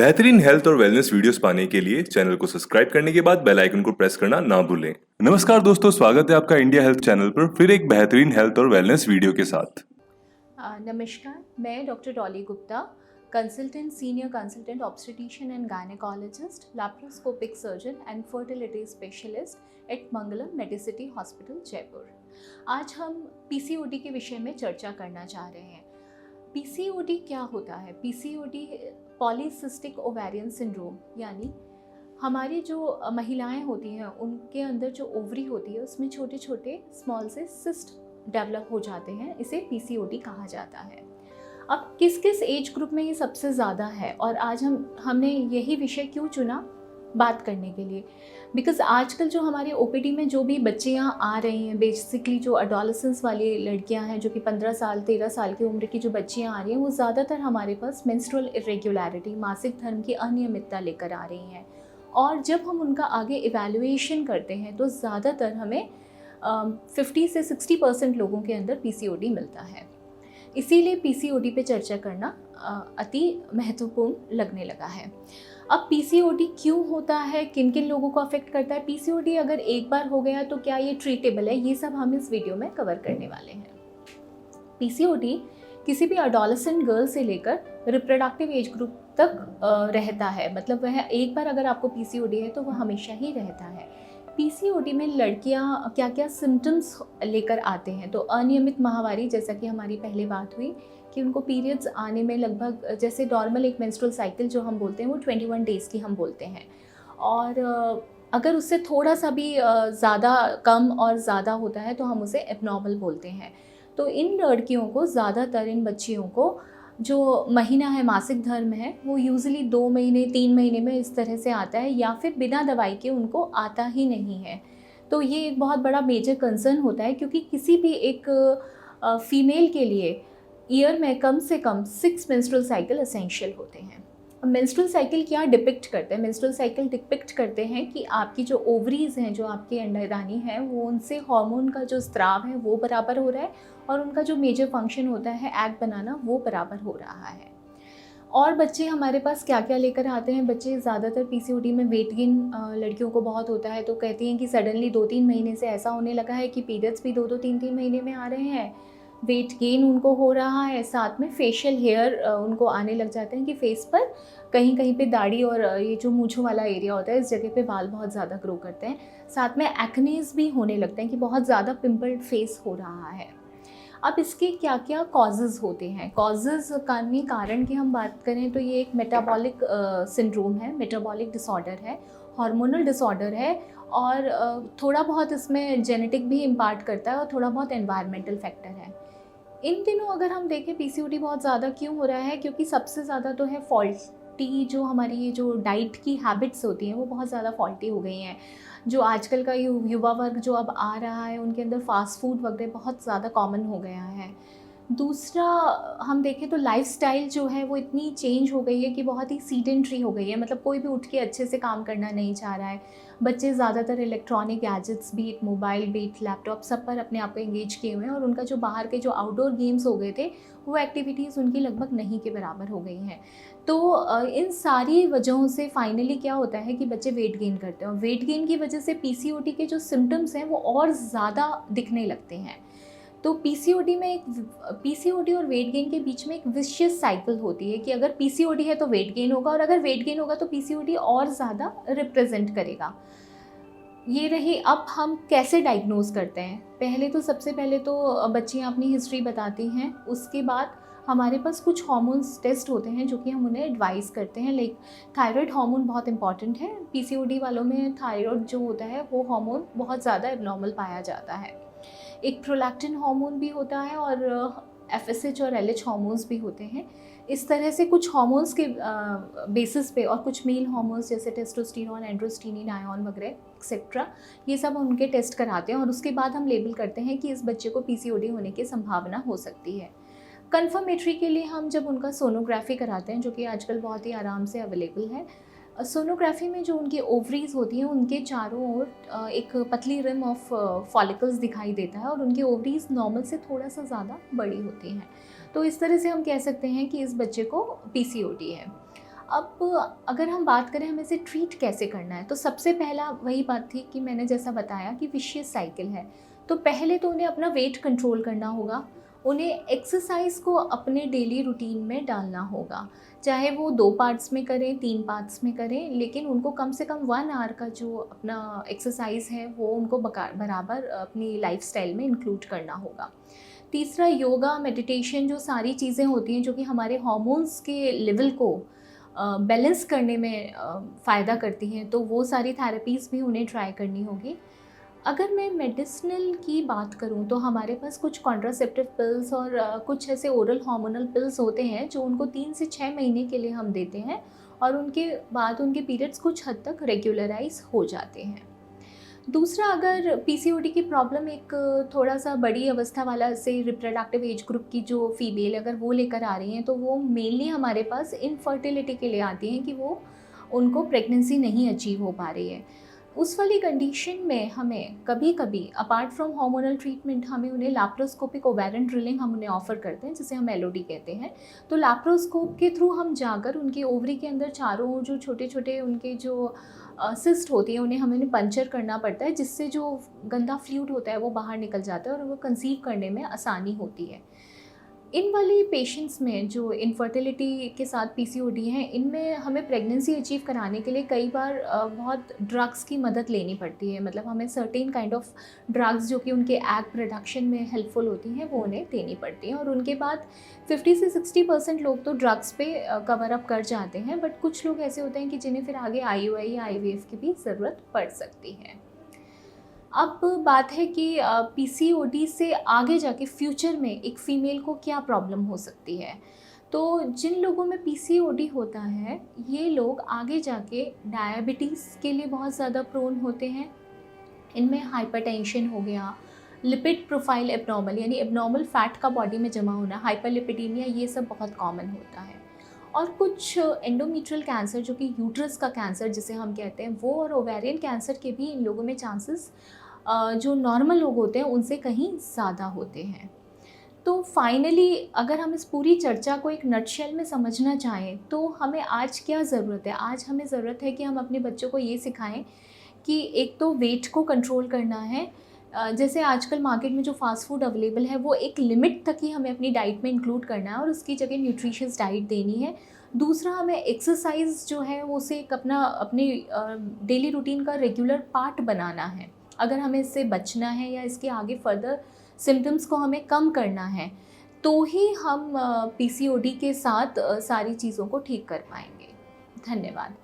बेहतरीन हेल्थ और wellness videos पाने के लिए चैनल को सब्सक्राइब करने के बाद बेल आइकन को प्रेस करना ना भूलें। नमस्कार दोस्तों, स्वागत है आपका इंडिया हेल्थ चैनल पर फिर एक बेहतरीन हेल्थ और वेलनेस वीडियो के साथ। नमस्कार, मैं doctor Dolly Gupta, consultant senior consultant obstetrician and gynaecologist, laparoscopic surgeon and fertility specialist at Mangalam Medicity hospital Jaipur. आज हम पीसीओडी के विषय में चर्चा करना चाह रहे हैं। पीसीओडी क्या होता है? पीसीओडी पॉलीसिस्टिक ओवेरियन सिंड्रोम, यानी हमारी जो महिलाएं होती हैं उनके अंदर जो ओवरी होती है उसमें छोटे छोटे स्मॉल से सिस्ट डेवलप हो जाते हैं, इसे पीसीओडी कहा जाता है। अब किस किस एज ग्रुप में ये सबसे ज़्यादा है और आज हमने यही विषय क्यों चुना बात करने के लिए? बिकॉज़ आजकल जो हमारे ओपीडी में जो भी बच्चे यहाँ आ रही हैं, बेसिकली जो एडोलेसेंस वाली लड़कियाँ हैं, जो कि 15 साल 13 साल की उम्र की जो बच्चियाँ आ रही हैं, वो ज़्यादातर हमारे पास मेंस्ट्रुअल इरेगुलरिटी, मासिक धर्म की अनियमितता लेकर आ रही हैं। और जब हम उनका आगे इवैल्यूएशन करते हैं तो ज़्यादातर हमें 50 से 60% लोगों के अंदर पीसीओडी मिलता है। इसीलिए पीसीओडी पे चर्चा करना अति महत्वपूर्ण लगने लगा है। अब पीसीओडी क्यों होता है, किन किन लोगों को अफेक्ट करता है, पीसीओडी अगर एक बार हो गया तो क्या ये ट्रीटेबल है, ये सब हम इस वीडियो में कवर करने वाले हैं। पीसीओडी किसी भी एडोलेसेंट गर्ल से लेकर रिप्रोडक्टिव एज ग्रुप तक रहता है। मतलब वह एक बार अगर आपको पीसीओडी है तो वह हमेशा ही रहता है। पीसीओडी में लड़कियां क्या क्या सिम्टम्स लेकर आते हैं? तो अनियमित माहवारी, जैसा कि हमारी पहले बात हुई कि उनको पीरियड्स आने में लगभग, जैसे नॉर्मल एक मेंस्ट्रुअल साइकिल जो हम बोलते हैं वो 21 डेज़ की हम बोलते हैं, और अगर उससे थोड़ा सा भी ज़्यादा कम और ज़्यादा होता है तो हम उसे एबनॉर्मल बोलते हैं। तो इन लड़कियों को, ज़्यादातर इन बच्चियों को जो महीना है, मासिक धर्म है, वो यूजुअली 2 महीने 3 महीने में इस तरह से आता है, या फिर बिना दवाई के उनको आता ही नहीं है। तो ये एक बहुत बड़ा मेजर कंसर्न होता है, क्योंकि किसी भी एक फीमेल के लिए ईयर में कम से कम 6 मेंस्ट्रुअल साइकिल एसेंशियल होते हैं। अब मेंस्ट्रुअल साइकिल क्या डिपिक्ट करते हैं? मेंस्ट्रुअल साइकिल डिपिक्ट करते हैं कि आपकी जो ओवरीज हैं, जो आपकी अंडरदानी है, वो उनसे हार्मोन का जो स्त्राव है वो बराबर हो रहा है, और उनका जो मेजर फंक्शन होता है एग बनाना, वो बराबर हो रहा है। और बच्चे हमारे पास क्या क्या लेकर आते हैं? बच्चे ज़्यादातर पीसीओडी में वेट गेन लड़कियों को बहुत होता है, तो कहती हैं कि सडनली 2-3 महीने से ऐसा होने लगा है कि पीरियड्स भी 2-2 3-3 महीने में आ रहे हैं, वेट गेन उनको हो रहा है, साथ में फेशियल हेयर उनको आने लग जाते हैं कि फेस पर कहीं कहीं पे दाढ़ी और ये जो मूंछों वाला एरिया होता है, इस जगह पे बाल बहुत ज़्यादा ग्रो करते हैं। साथ में एक्नेस भी होने लगते हैं कि बहुत ज़्यादा पिंपल्ड फेस हो रहा है। अब इसके क्या क्या कॉजेज़ होते हैं? कॉजेज़ कानूनी कारण की हम बात करें तो ये एक मेटाबॉलिक सिंड्रोम है, मेटाबॉलिक डिसऑर्डर है, हार्मोनल डिसऑर्डर है, और थोड़ा बहुत इसमें जेनेटिक भी इम्पार्ट करता है, और थोड़ा बहुत एनवायरमेंटल फैक्टर है। इन दिनों अगर हम देखें पीसीओडी बहुत ज़्यादा क्यों हो रहा है? क्योंकि सबसे ज़्यादा तो है फॉल्टी, जो हमारी ये जो डाइट की हैबिट्स होती हैं वो बहुत ज़्यादा फॉल्टी हो गई हैं। जो आजकल का युवा वर्ग जो अब आ रहा है, उनके अंदर फास्ट फूड वगैरह बहुत ज़्यादा कॉमन हो गया है। दूसरा, हम देखें तो लाइफ़स्टाइल जो है वो इतनी चेंज हो गई है कि बहुत ही सीडेंट्री हो गई है। मतलब कोई भी उठ के अच्छे से काम करना नहीं चाह रहा है। बच्चे ज़्यादातर electronic gadgets, be it mobile, be it laptop, सब पर अपने आप को एंगेज किए हुए हैं, और उनका जो बाहर के जो आउटडोर गेम्स हो गए थे, वो एक्टिविटीज़ उनकी लगभग नहीं के बराबर हो गई हैं। तो इन सारी वजहों से फाइनली क्या होता है कि बच्चे वेट गेन करते हैं, और वेट गेन की वजह से पीसीओडी के जो सिम्टम्स हैं वो और ज़्यादा दिखने लगते हैं। तो पीसीओडी और वेट गेन के बीच में एक विशियस साइकिल होती है कि अगर पीसीओडी है तो वेट गेन होगा, और अगर वेट गेन होगा तो पीसीओडी और ज़्यादा रिप्रेजेंट करेगा। ये रही, अब हम कैसे डायग्नोज करते हैं? पहले तो सबसे पहले तो बच्चियाँ अपनी हिस्ट्री बताती हैं, उसके बाद हमारे पास कुछ हार्मोन्स टेस्ट होते हैं जो कि हम उन्हें एडवाइस करते हैं। लाइक थायराइड हार्मोन बहुत इंपॉर्टेंट है। पीसीओडी वालों में थायराइड जो होता है वो हार्मोन बहुत ज़्यादा एबनॉर्मल पाया जाता है। एक प्रोलैक्टिन हार्मोन भी होता है, और एफएसएच और एलएच हार्मोन्स भी होते हैं। इस तरह से कुछ हार्मोन्स के बेसिस पे, और कुछ मेल हार्मोन्स जैसे टेस्टोस्टेरोन, एंड्रोस्टेनिन, आयोन वगैरह एक्सेट्रा, ये सब उनके टेस्ट कराते हैं, और उसके बाद हम लेबल करते हैं कि इस बच्चे को पीसीओडी होने की संभावना हो सकती है। कन्फर्मेटरी के लिए हम जब उनका सोनोग्राफी कराते हैं, जो कि आजकल बहुत ही आराम से अवेलेबल है, सोनोग्राफी में जो उनकी ओवरीज होती हैं उनके चारों ओर एक पतली रिम ऑफ फॉलिकल्स दिखाई देता है, और उनकी ओवरीज नॉर्मल से थोड़ा सा ज़्यादा बड़ी होती हैं। तो इस तरह से हम कह सकते हैं कि इस बच्चे को पीसीओडी है। अब अगर हम बात करें हमें इसे ट्रीट कैसे करना है, तो सबसे पहला वही बात थी कि मैंने जैसा बताया कि विशियस साइकिल है। तो पहले तो उन्हें अपना वेट कंट्रोल करना होगा, उन्हें एक्सरसाइज को अपने डेली रूटीन में डालना होगा, चाहे वो 2 पार्ट्स में करें, 3 पार्ट्स में करें, लेकिन उनको कम से कम 1 आवर का जो अपना एक्सरसाइज है वो उनको बराबर अपनी लाइफस्टाइल में इंक्लूड करना होगा। तीसरा, योगा, मेडिटेशन, जो सारी चीज़ें होती हैं जो कि हमारे हार्मोन्स के लेवल को बैलेंस करने में फ़ायदा करती हैं, तो वो सारी थेरेपीज़ भी उन्हें ट्राई करनी होगी। अगर मैं मेडिसिनल की बात करूं तो हमारे पास कुछ कॉन्ट्रासेप्टिव पिल्स और कुछ ऐसे ओरल हार्मोनल पिल्स होते हैं जो उनको 3 से 6 महीने के लिए हम देते हैं, और उनके बाद उनके पीरियड्स कुछ हद तक रेगुलराइज हो जाते हैं। दूसरा, अगर पीसीओडी की प्रॉब्लम एक थोड़ा सा बड़ी अवस्था वाला से रिप्रोडक्टिव एज ग्रुप की जो फीमेल अगर वो लेकर आ रही हैं, तो वो मेनली हमारे पास इनफर्टिलिटी के लिए आती हैं कि वो उनको प्रेगनेंसी नहीं अचीव हो पा रही है। उस वाली कंडीशन में हमें कभी कभी अपार्ट फ्रॉम हार्मोनल ट्रीटमेंट हमें उन्हें लैप्रोस्कोपिक ओवेरियन ड्रिलिंग हम उन्हें ऑफर करते हैं, जिसे हम एलओडी कहते हैं। तो लैप्रोस्कोप के थ्रू हम जाकर उनके ओवरी के अंदर चारों जो छोटे छोटे उनके जो सिस्ट होती है उन्हें हमें पंचर करना पड़ता है, जिससे जो गंदा फ्लूइड होता है वो बाहर निकल जाता है और वो कंसीव करने में आसानी होती है। इन वाली पेशेंट्स में जो इनफर्टिलिटी के साथ पीसीओडी हैं, इनमें हमें प्रेगनेंसी अचीव कराने के लिए कई बार बहुत ड्रग्स की मदद लेनी पड़ती है। मतलब हमें सर्टेन काइंड ऑफ ड्रग्स जो कि उनके एग प्रोडक्शन में हेल्पफुल होती हैं वो उन्हें देनी पड़ती हैं, और उनके बाद 50 से 60% लोग तो ड्रग्स पे कवर अप कर जाते हैं, बट कुछ लोग ऐसे होते हैं कि जिन्हें फिर आगे IUI या IVF की भी ज़रूरत पड़ सकती है। अब बात है कि पीसीओडी से आगे जाके फ्यूचर में एक फ़ीमेल को क्या प्रॉब्लम हो सकती है। तो जिन लोगों में पीसीओडी होता है, ये लोग आगे जाके डायबिटीज़ के लिए बहुत ज़्यादा प्रोन होते हैं। इनमें हाइपरटेंशन हो गया, लिपिड प्रोफाइल एब्नॉर्मल यानी एब्नॉर्मल फ़ैट का बॉडी में जमा होना, हाइपरलिपिडीमिया, ये सब बहुत कॉमन होता है। और कुछ एंडोमेट्रियल कैंसर जो कि यूट्रस का कैंसर जिसे हम कहते हैं वो, और ओवेरियन कैंसर के भी इन लोगों में चांसेस जो नॉर्मल लोग होते हैं उनसे कहीं ज़्यादा होते हैं। तो फाइनली अगर हम इस पूरी चर्चा को एक नटशेल में समझना चाहें तो हमें आज क्या ज़रूरत है? आज हमें ज़रूरत है कि हम अपने बच्चों को ये सिखाएं कि एक तो वेट को कंट्रोल करना है। जैसे आजकल मार्केट में जो फास्ट फूड अवेलेबल है वो एक लिमिट तक ही हमें अपनी डाइट में इंक्लूड करना है और उसकी जगह न्यूट्रिशियस डाइट देनी है। दूसरा, हमें एक्सरसाइज जो है वो उसे एक अपनी डेली रूटीन का रेगुलर पार्ट बनाना है। अगर हमें इससे बचना है या इसके आगे फर्दर सिम्टम्स को हमें कम करना है, तो ही हम पीसीओडी के साथ सारी चीज़ों को ठीक कर पाएंगे। धन्यवाद।